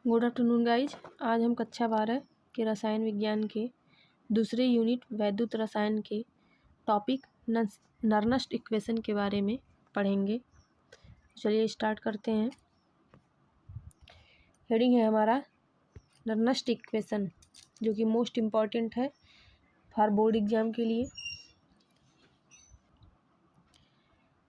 Good afternoon guys. आज हम कक्षा 12 के रसायन विज्ञान के दूसरे यूनिट वैद्युत रसायन के टॉपिक नर्नस्ट इक्वेशन के बारे में पढ़ेंगे। चलिए स्टार्ट करते हैं। हेडिंग है हमारा नर्नस्ट इक्वेशन, जो कि मोस्ट इम्पॉर्टेंट है फॉर बोर्ड एग्जाम के लिए।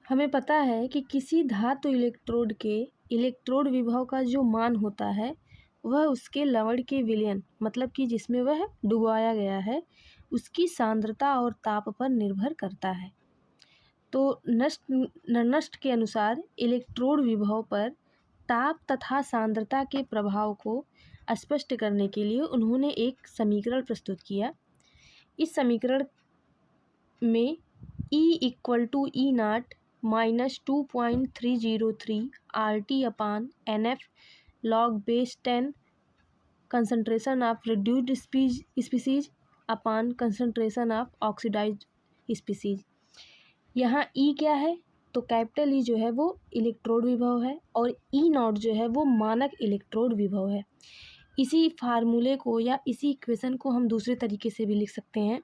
हमें पता है कि किसी धातु इलेक्ट्रोड के इलेक्ट्रोड विभव का जो मान होता है वह उसके लवण के विलयन, मतलब कि जिसमें वह डुबाया गया है, उसकी सांद्रता और ताप पर निर्भर करता है। तो नर्नस्ट के अनुसार इलेक्ट्रोड विभव पर ताप तथा सांद्रता के प्रभाव को स्पष्ट करने के लिए उन्होंने एक समीकरण प्रस्तुत किया। इस समीकरण में E=E0 -2.303 RT/NF log base 10 concentration of reduced species upon concentration of oxidized species। यहाँ E क्या है? तो कैपिटल E जो है वो इलेक्ट्रोड विभव है और E0 जो है वो मानक इलेक्ट्रोड विभव है। इसी फार्मूले को या इसी इक्वेशन को हम दूसरे तरीके से भी लिख सकते हैं।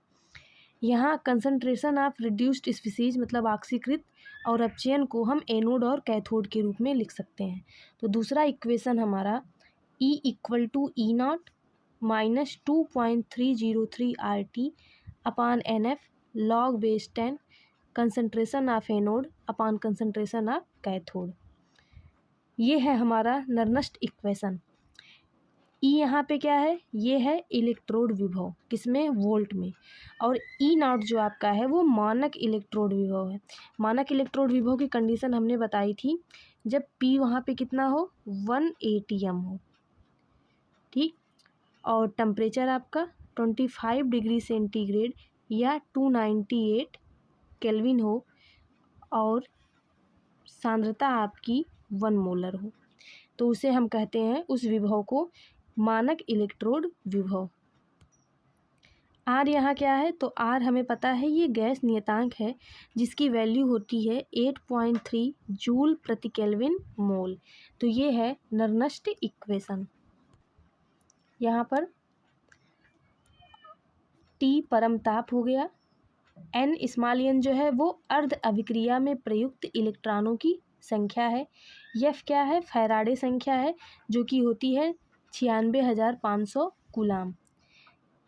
यहाँ कंसंट्रेशन ऑफ रिड्यूस्ड स्पीसीज मतलब ऑक्सीकृत और अपचयन को हम एनोड और कैथोड के रूप में लिख सकते हैं। तो दूसरा इक्वेशन हमारा E=E0 -2.303 RT/NF log base 10 concentration of anode upon concentration of cathode. ये है हमारा नर्नस्ट इक्वेशन। E यहाँ पे क्या है? ये है इलेक्ट्रोड विभव, किसमें? वोल्ट में। और E0 जो आपका है वो मानक इलेक्ट्रोड विभव है। मानक इलेक्ट्रोड विभव की कंडीशन हमने बताई थी जब P वहाँ पे कितना हो? 1 atm हो, ठीक। और टेम्परेचर आपका 25 डिग्री सेंटीग्रेड या 298 केल्विन हो और सांद्रता आपकी 1 मोलर हो, तो उसे हम कहते हैं उस विभव को मानक इलेक्ट्रोड विभव। R यहाँ क्या है? तो R हमें पता है ये गैस नियतांक है जिसकी वैल्यू होती है 8.3 जूल प्रति केल्विन मोल। तो ये है नर्नस्ट इक्वेशन। यहाँ पर T परम ताप हो गया, N स्मॉल n जो है वो अर्ध अभिक्रिया में प्रयुक्त इलेक्ट्रॉनों की संख्या है, F क्या है? फैराडे संख्या है जो कि होती है 96,500 कूलाम।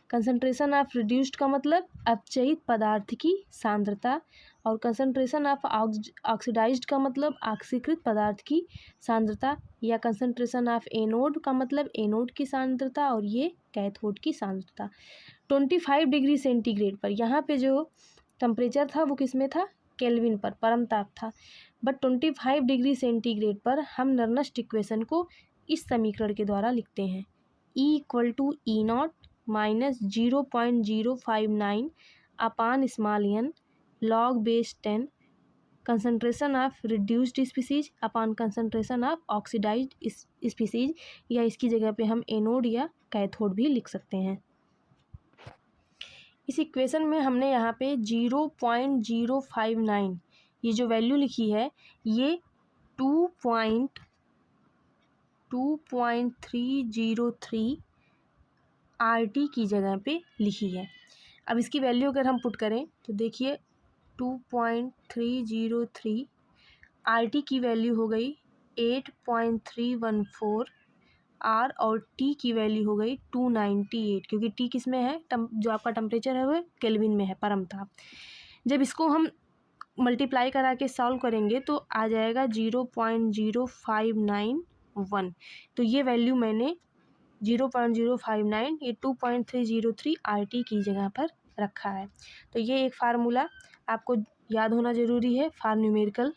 कंसंट्रेशन ऑफ रिड्यूस्ड का मतलब अपचयित पदार्थ की सांद्रता, और कंसंट्रेशन ऑफ ऑक्सीडाइज्ड का मतलब ऑक्सीकृत पदार्थ की सांद्रता, या कंसंट्रेशन ऑफ एनोड का मतलब एनोड की सांद्रता और ये कैथोड की सांद्रता। 25 डिग्री सेंटीग्रेड पर यहाँ पे जो टेम्परेचर था वो किस में था? केल्विन पर, परम ताप था। बट 25 डिग्री सेंटीग्रेड पर हम नर्नस्ट इक्वेशन को इस समीकरण के द्वारा लिखते हैं। E=E0 -0.059 upon small n log base 10 concentration of reduced species upon concentration of oxidised species, या इसकी जगह पे हम एनोड या कैथोड भी लिख सकते हैं। इस इक्वेशन में हमने यहाँ पे 0.059 ये जो वैल्यू लिखी है ये 2.303 RT की जगह पे लिखी है। अब इसकी वैल्यू अगर हम पुट करें तो देखिए 2.303 RT की वैल्यू हो गई 8.314 R और T की वैल्यू हो गई 298, क्योंकि T किस में है? जो आपका टेम्परेचर है वो केल्विन में है, परम ताप। जब इसको हम मल्टीप्लाई करा के सॉल्व करेंगे तो आ जाएगा 0.0591। तो ये वैल्यू मैंने 0.059 ये 2.303 RT की जगह पर रखा है। तो ये एक फार्मूला आपको याद होना ज़रूरी है फॉर न्यूमेरिकल।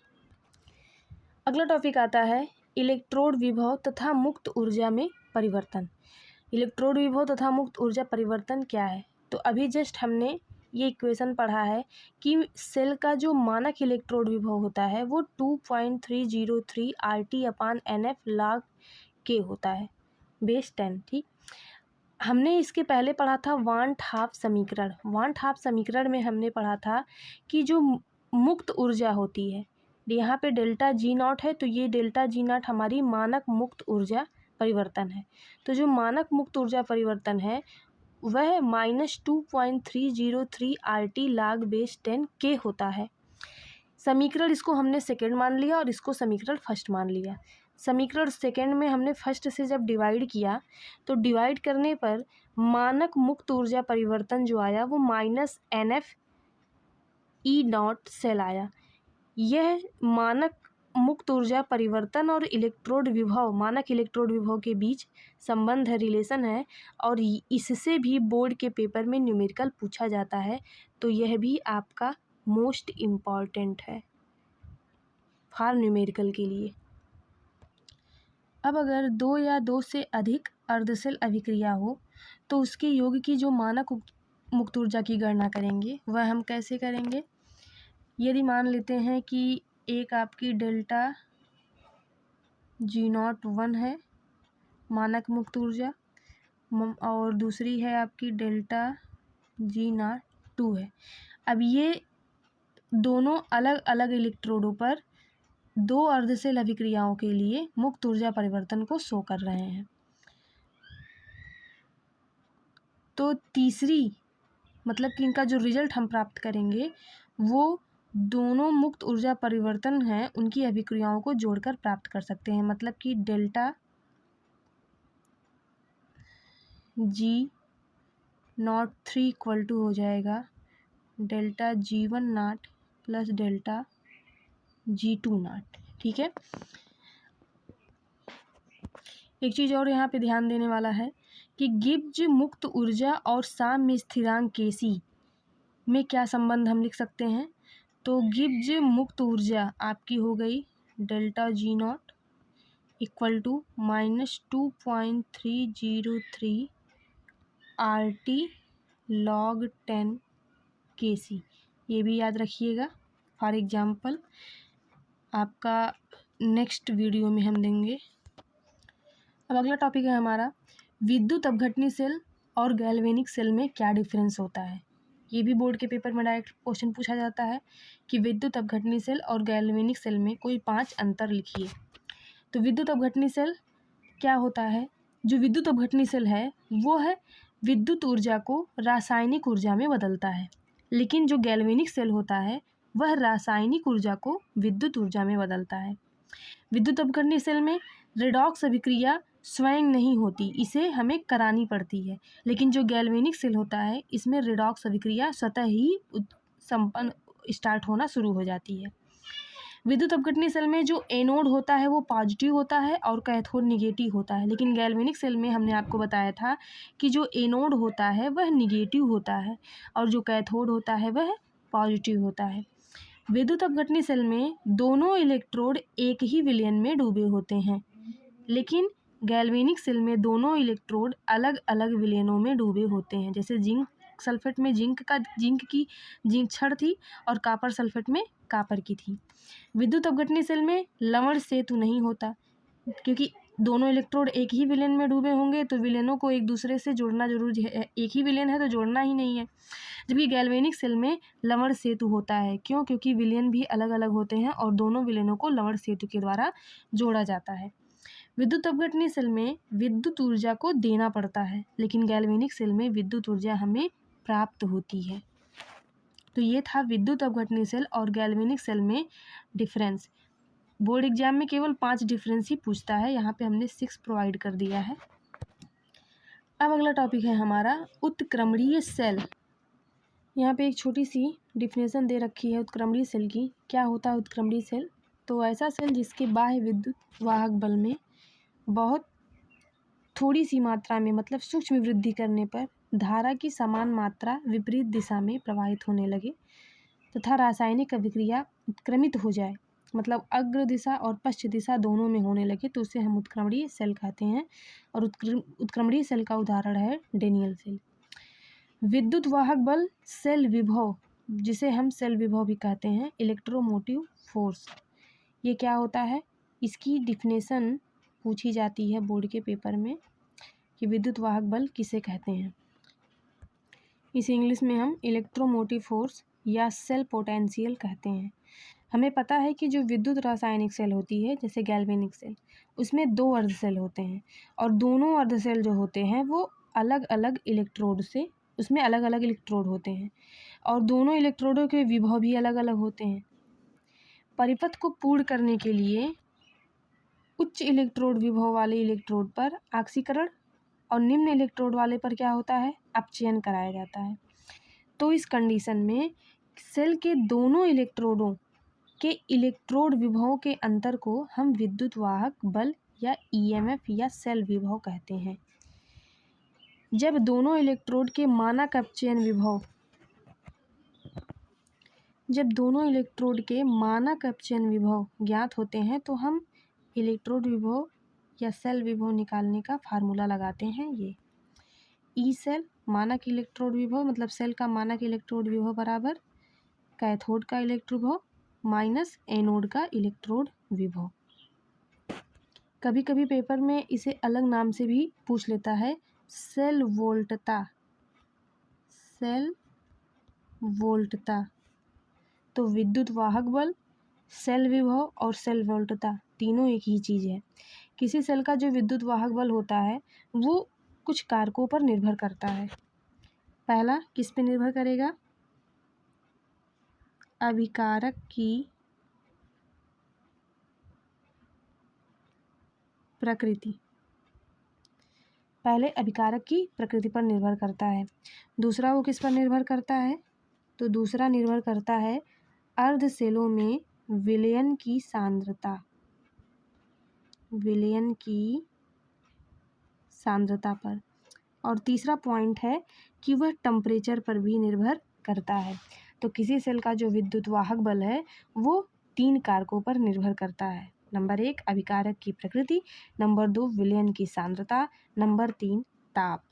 अगला टॉपिक आता है इलेक्ट्रोड विभव तथा मुक्त ऊर्जा में परिवर्तन। इलेक्ट्रोड विभव तथा मुक्त ऊर्जा परिवर्तन क्या है? तो अभी जस्ट हमने ये इक्वेशन पढ़ा है कि सेल का जो मानक इलेक्ट्रोड विभव होता है वो 2.303 RT/NF log K होता है, बेस 10, ठीक। हमने इसके पहले पढ़ा था वांट हाफ समीकरण। वांट हाफ समीकरण में हमने पढ़ा था कि जो मुक्त ऊर्जा होती है, यहाँ पे डेल्टा G0 है, तो ये डेल्टा G0 हमारी मानक मुक्त ऊर्जा परिवर्तन है। तो जो मानक मुक्त ऊर्जा परिवर्तन है वह -2.303 RT log/10 K होता है। समीकरण इसको हमने सेकेंड मान लिया और इसको समीकरण फर्स्ट मान लिया। समीकरण सेकेंड में हमने फर्स्ट से जब डिवाइड किया तो डिवाइड करने पर मानक मुक्त ऊर्जा परिवर्तन जो आया वो -NF/E0 सेल आया। यह मानक मुक्त ऊर्जा परिवर्तन और इलेक्ट्रोड विभव, मानक इलेक्ट्रोड विभव के बीच संबंध है, रिलेशन है, और इससे भी बोर्ड के पेपर में न्यूमेरिकल पूछा जाता है। तो यह भी आपका मोस्ट इम्पॉर्टेंट है फॉर न्यूमेरिकल के लिए। अब अगर 2 या 2 से अधिक अर्धसेल अभिक्रिया हो तो उसके योग की जो मानक मुक्त ऊर्जा की गणना करेंगे वह हम कैसे करेंगे। यदि मान लेते हैं कि एक आपकी डेल्टा G01 है मानक मुक्त ऊर्जा और दूसरी है आपकी डेल्टा G02 है। अब ये दोनों अलग अलग इलेक्ट्रोडों पर 2 अर्धसेल अभिक्रियाओं के लिए मुक्त ऊर्जा परिवर्तन को शो कर रहे हैं। तो तीसरी मतलब कि इनका जो रिजल्ट हम प्राप्त करेंगे वो दोनों मुक्त ऊर्जा परिवर्तन हैं उनकी अभिक्रियाओं को जोड़कर प्राप्त कर सकते हैं। मतलब कि डेल्टा G03 इक्वल टू हो जाएगा delta G10 plus delta G20। ठीक है। एक चीज़ और यहाँ पे ध्यान देने वाला है कि गिब्ज मुक्त ऊर्जा और साम्य स्थिरांक Kc में क्या संबंध हम लिख सकते हैं। तो गिब्ज मुक्त ऊर्जा आपकी हो गई delta G0 equal to -2.303 RT log/10 Kc। ये भी याद रखिएगा फॉर एग्जाम्पल आपका नेक्स्ट वीडियो में हम देंगे। अब अगला टॉपिक है हमारा विद्युत अपघटनी सेल और गैल्वेनिक सेल में क्या डिफरेंस होता है। ये भी बोर्ड के पेपर में डायरेक्ट क्वेश्चन पूछा जाता है कि विद्युत अपघटनी सेल और गैल्वेनिक सेल में कोई 5 अंतर लिखिए। तो विद्युत अपघटनी सेल क्या होता है। जो विद्युत अपघटनी सेल है वो है विद्युत ऊर्जा को रासायनिक ऊर्जा में बदलता है, लेकिन जो गैल्वेनिक सेल होता है वह रासायनिक ऊर्जा को विद्युत ऊर्जा में बदलता है। विद्युत अपघटनी सेल में रेडॉक्स अभिक्रिया स्वयं नहीं होती, इसे हमें करानी पड़ती है, लेकिन जो गैल्वेनिक सेल होता है इसमें रेडॉक्स अभिक्रिया स्वतः ही संपन्न स्टार्ट होना शुरू हो जाती है। विद्युत अपघटनी सेल में जो एनोड होता है वो पॉजिटिव होता है और कैथोड निगेटिव होता है, लेकिन गैल्वेनिक सेल में हमने आपको बताया था कि जो एनोड होता है वह निगेटिव होता है और जो कैथोड होता है वह पॉजिटिव होता है। विद्युत अपघटनी सेल में दोनों इलेक्ट्रोड एक ही विलयन में डूबे होते हैं, लेकिन गैल्वेनिक सेल में दोनों इलेक्ट्रोड अलग अलग विलयनों में डूबे होते हैं। जैसे जिंक सल्फेट में जिंक की जिंक छड़ थी और कॉपर सल्फेट में कॉपर की थी। विद्युत अपघटनी सेल में लवण सेतु नहीं होता, क्योंकि दोनों इलेक्ट्रोड एक ही विलयन में डूबे होंगे तो विलयनों को एक दूसरे से जोड़ना जरूरी है। एक ही विलयन है तो जोड़ना ही नहीं है। जबकि गैल्वेनिक सेल में लवण सेतु होता है। क्यों? क्योंकि विलयन भी अलग अलग होते हैं और दोनों विलयनों को लवण सेतु के द्वारा जोड़ा जाता है। विद्युत अपघटनी सेल में विद्युत ऊर्जा को देना पड़ता है, लेकिन गैल्वेनिक सेल में विद्युत ऊर्जा हमें प्राप्त होती है। तो ये था विद्युत अपघटनी सेल और गैल्वेनिक सेल में डिफरेंस। बोर्ड एग्जाम में केवल 5 डिफरेंस ही पूछता है, यहाँ पे हमने 6 प्रोवाइड कर दिया है। अब अगला टॉपिक है हमारा उत्क्रमणीय सेल। यहाँ पे एक छोटी सी डिफिनेशन दे रखी है उत्क्रमणीय सेल की। क्या होता है उत्क्रमणीय सेल? तो ऐसा सेल जिसके बाह्य विद्युत वाहक बल में बहुत थोड़ी सी मात्रा में मतलब सूक्ष्म वृद्धि करने पर धारा की समान मात्रा विपरीत दिशा में प्रवाहित होने लगे तथा रासायनिक अभिक्रिया उत्क्रमित हो जाए, मतलब अग्र दिशा और पश्च दिशा दोनों में होने लगे, तो उसे हम उत्क्रमणीय सेल कहते हैं। और उत्क्रमणीय सेल का उदाहरण है डेनियल सेल। विद्युत वाहक बल सेल विभव, जिसे हम सेल विभव भी कहते हैं, इलेक्ट्रोमोटिव फोर्स, ये क्या होता है? इसकी डिफिनेशन पूछी जाती है बोर्ड के पेपर में कि विद्युत वाहक बल किसे कहते हैं। इसे इंग्लिश में हम इलेक्ट्रोमोटिव फोर्स या सेल पोटेंशियल कहते हैं। हमें पता है कि जो विद्युत रासायनिक सेल होती है जैसे गैल्वेनिक सेल, उसमें 2 अर्ध सेल होते हैं और दोनों अर्ध सेल जो होते हैं वो अलग अलग इलेक्ट्रोड से, उसमें अलग अलग इलेक्ट्रोड होते हैं और दोनों इलेक्ट्रोडों के विभव भी अलग अलग होते हैं। परिपथ को पूर्ण करने के लिए उच्च इलेक्ट्रोड विभव वाले इलेक्ट्रोड पर ऑक्सीकरण और निम्न इलेक्ट्रोड वाले पर क्या होता है, अपचयन कराया जाता है। तो इस कंडीशन में सेल के दोनों इलेक्ट्रोडों के इलेक्ट्रोड विभवों के अंतर को हम विद्युत वाहक बल या ईएमएफ या सेल विभव कहते हैं। जब दोनों इलेक्ट्रोड के मानक अपचयन विभव ज्ञात होते हैं तो हम इलेक्ट्रोड विभव या सेल विभव निकालने का फार्मूला लगाते हैं। ये ई सेल मानक इलेक्ट्रोड विभव मतलब सेल का मानक इलेक्ट्रोड विभव बराबर कैथोड का इलेक्ट्रोड विभव माइनस एनोड का इलेक्ट्रोड विभव। कभी कभी पेपर में इसे अलग नाम से भी पूछ लेता है, सेल वोल्टता। तो विद्युत वाहक बल, सेल विभव और सेल वोल्टता तीनों एक ही चीज़ है। किसी सेल का जो विद्युत वाहक बल होता है वो कुछ कारकों पर निर्भर करता है। पहला किस पे निर्भर करेगा, अभिकारक की प्रकृति। पहले अभिकारक की प्रकृति पर निर्भर करता है। दूसरा वो किस पर निर्भर करता है, तो दूसरा निर्भर करता है अर्ध सेलों में विलयन की सांद्रता पर। और तीसरा पॉइंट है कि वह टेम्परेचर पर भी निर्भर करता है। तो किसी सेल का जो विद्युत वाहक बल है वो 3 कारकों पर निर्भर करता है। नंबर 1 अभिकारक की प्रकृति, नंबर 2 विलयन की सांद्रता, नंबर 3 ताप।